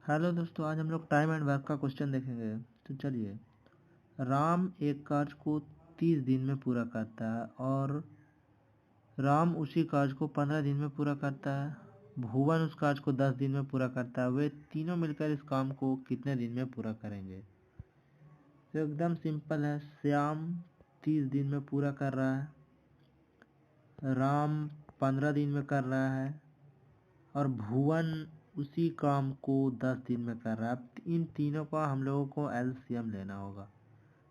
Hello दोस्तों, आज हम लोग टाइम एंड वर्क का क्वेश्चन देखेंगे। तो चलिए। राम एक कार्य को 30 दिन में पूरा करता है और राम उसी कार्य को 15 दिन में पूरा करता है। भुवन उस कार्य को 10 दिन में पूरा करता है। वे तीनों मिलकर इस काम को कितने दिन में पूरा करेंगे? तो एकदम सिंपल है। श्याम 30 दिन में पूरा कर रहा है, राम 15 दिन में कर रहा है और भुवन उसी काम को 10 दिन में कर रहा है। अब इन तीनों का हम लोगों को एलसीएम लेना होगा।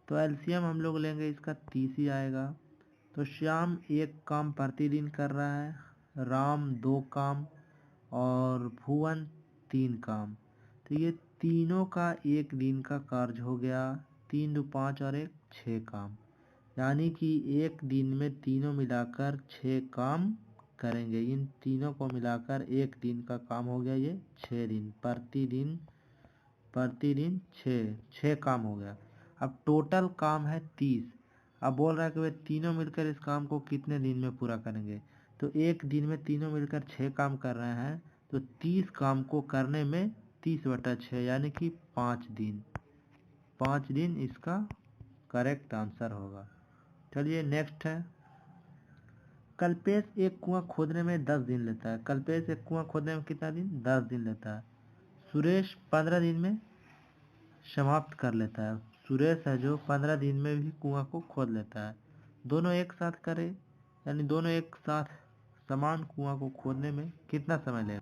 तो एलसीएम हम लोग लेंगे, इसका 30 ही आएगा। तो श्याम एक काम प्रतिदिन कर रहा है, राम 2 काम और भुवन 3 काम। तो ये तीनों का एक दिन का कार्य हो गया। 3 दो 5 और 1 6 काम। यानी कि एक दिन में तीनों मिलाकर 6 काम करेंगे। इन तीनों को मिलाकर एक दिन का काम हो गया ये 6 दिन। प्रतिदिन 6 काम हो गया। अब टोटल काम है 30। अब बोल रहा है कि वे तीनों मिलकर इस काम को कितने दिन में पूरा करेंगे। तो एक दिन में तीनों मिलकर 6 काम कर रहे हैं, तो 30 काम को करने में 30/6 यानी कि 5 दिन। 5 दिन इसका करेक्ट आंसर होगा। चलिए नेक्स्ट है। कल्पेश एक कुआं खोदने में 10 दिन लेता है। कल्पेश एक कुआं खोदने में कितना दिन? 10 दिन लेता है। सुरेश 15 दिन में समाप्त कर लेता है। सुरेश है जो 15 दिन में भी कुआं को खोद लेता है। दोनों एक साथ करें, यानी दोनों एक साथ समान कुआं को खोदने में कितना समय लेगा?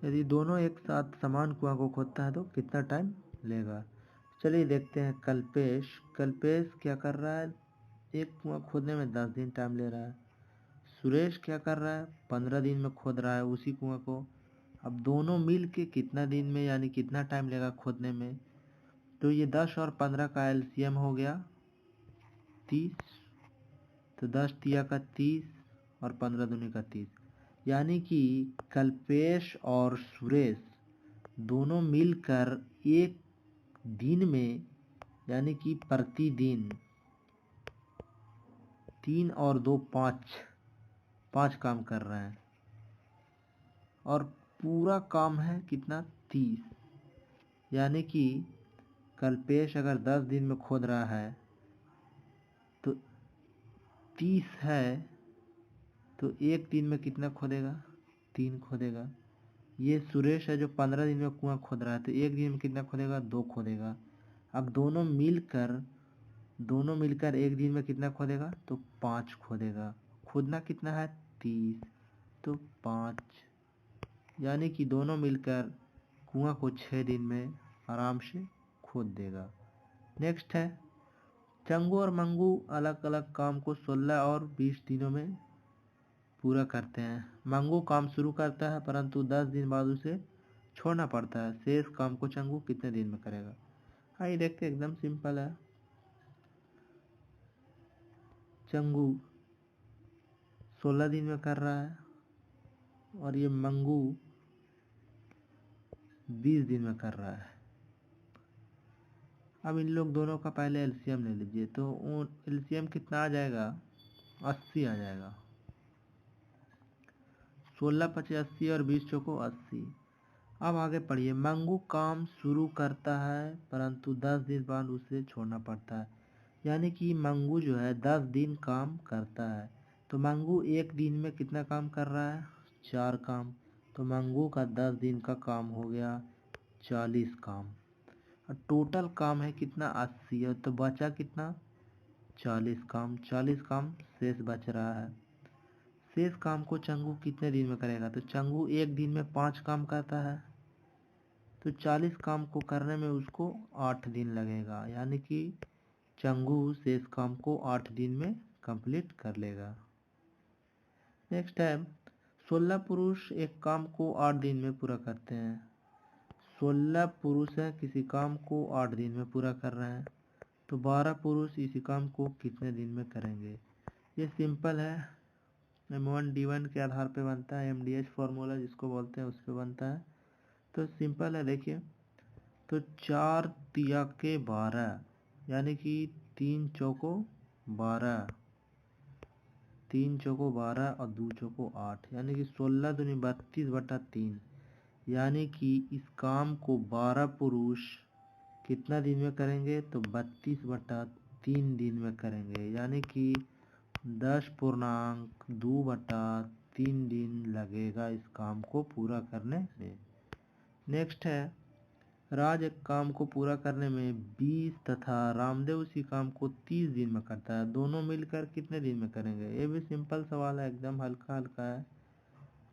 यदि दोनों एक साथ समान कुआं को खोदता है तो कितना टाइम लेगा? चलिए देखते हैं। कल्पेश क्या कर रहा है? एक कुआं खोदने में 10 दिन टाइम ले रहा है। सुरेश क्या कर रहा है? 15 दिन में खोद रहा है उसी कुआं को। अब दोनों मिल के कितना दिन में, यानी कितना टाइम लेगा खोदने में? तो ये 10 और 15 का एलसीएम हो गया 30। तो 10 तिया का 30 और 15 दूनी का 30। यानी कि कल्पेश और सुरेश दोनों मिलकर एक दिन में, यानी कि प्रतिदिन 3 और 2 5 काम कर रहे हैं और पूरा काम है कितना? 30। यानी कि कल्पेश अगर 10 दिन में खोद रहा है तो 30 है, तो एक दिन में कितना खोदेगा? 3 खोदेगा। ये सुरेश है जो 15 दिन में कुआं खोद रहा है, तो एक दिन में कितना खोदेगा? 2 खोदेगा। अब दोनों मिलकर एक दिन में कितना खोदेगा? तो 5 खोदेगा। खोदना कितना है? 30। तो 5, यानी कि दोनों मिलकर कुआं को 6 दिन में आराम से खोद देगा। नेक्स्ट है। चंगू और मंगू अलग अलग काम को 16 और 20 दिनों में पूरा करते हैं। मंगू काम शुरू करता है परंतु 10 दिन बाद उसे छोड़ना पड़ता है। शेष काम को चंगू कितने दिन में करेगा? आइए देखते हैं, एकदम सिंपल है। चंगू 16 दिन में कर रहा है और ये मंगू 20 दिन में कर रहा है। अब इन लोग दोनों का पहले एलसीएम ले लीजिए। तो एलसीएम कितना आ जाएगा? 80 आ जाएगा। 16 पचे 80 और 20 चौको 80। अब आगे पढ़िए। मंगू काम शुरू करता है परंतु 10 दिन बाद उसे छोड़ना पड़ता है। यानी कि मंगू जो है 10 दिन काम करता है। तो मंगू एक दिन में कितना काम कर रहा है? 4 काम। तो मंगू का 10 दिन का काम हो गया 40 काम। और टोटल काम है कितना? 80। और तो बचा कितना? 40 काम। 40 काम शेष बच रहा है। शेष काम को चंगू कितने दिन में करेगा? तो चंगू एक दिन में 5 काम करता है, तो 40 काम को करने में उसको 8 दिन लगेगा। यानी कि चंगू शेष काम को 8 दिन में कंप्लीट कर लेगा। नेक्स्ट है। 16 पुरुष एक काम को 8 दिन में पूरा करते हैं। 16 पुरुष है किसी काम को 8 दिन में पूरा कर रहे हैं, तो 12 पुरुष इसी काम को कितने दिन में करेंगे? ये सिंपल है। M1D1 के आधार पे बनता है। MDH फार्मूला जिसको बोलते हैं उस पे बनता है। तो सिंपल है, देखिए। तो 4 तिया के 12, यानी कि 3 चौको 12, 3 चौको 12 और 2 चौको 8, यानी कि 16 दूनी 32/3। यानी कि इस काम को 12 पुरुष कितना दिन में करेंगे, तो 32/3 दिन में करेंगे, यानी कि 10.2/3 दिन लगेगा इस काम को पूरा करने में। नेक्स्ट है, राज एक काम को पूरा करने में 20 तथा रामदेव उसी काम को 30 दिन में करता है, दोनों मिलकर कितने दिन में करेंगे। ये भी सिंपल सवाल है, एकदम हल्का हल्का है।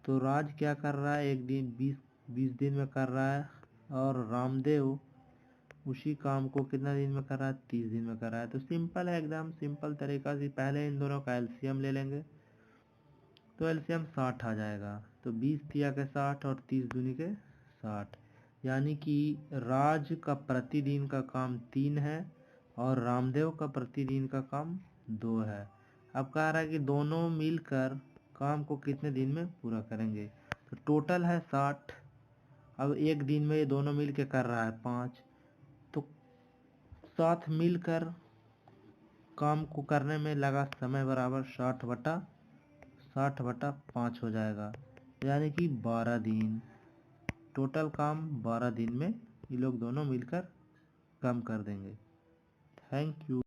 तो राज क्या कर रहा है, एक दिन 20 दिन में कर रहा है, और रामदेव उसी काम को कितना दिन में कर रहा है, 30 दिन में कर रहा है। तो सिंपल है, एकदम सिंपल तरीका से पहले इन दोनों का एलसीएम ले लेंगे, तो एलसीएम 60 आ जाएगा। तो 20 तिया के 60 और 30 दूनी के 60, यानी कि राज का प्रतिदिन का काम 3 है और रामदेव का प्रतिदिन का काम 2 है। अब कह रहा है कि दोनों मिलकर काम को कितने दिन में पूरा करेंगे, तो टोटल है 60। अब एक दिन में ये दोनों मिल के कर रहा है 5, तो साथ मिलकर काम को करने में लगा समय बराबर 60/5 हो जाएगा, यानी कि 12 दिन। टोटल काम 12 दिन में ये लोग दोनों मिलकर कम कर देंगे। Thank you.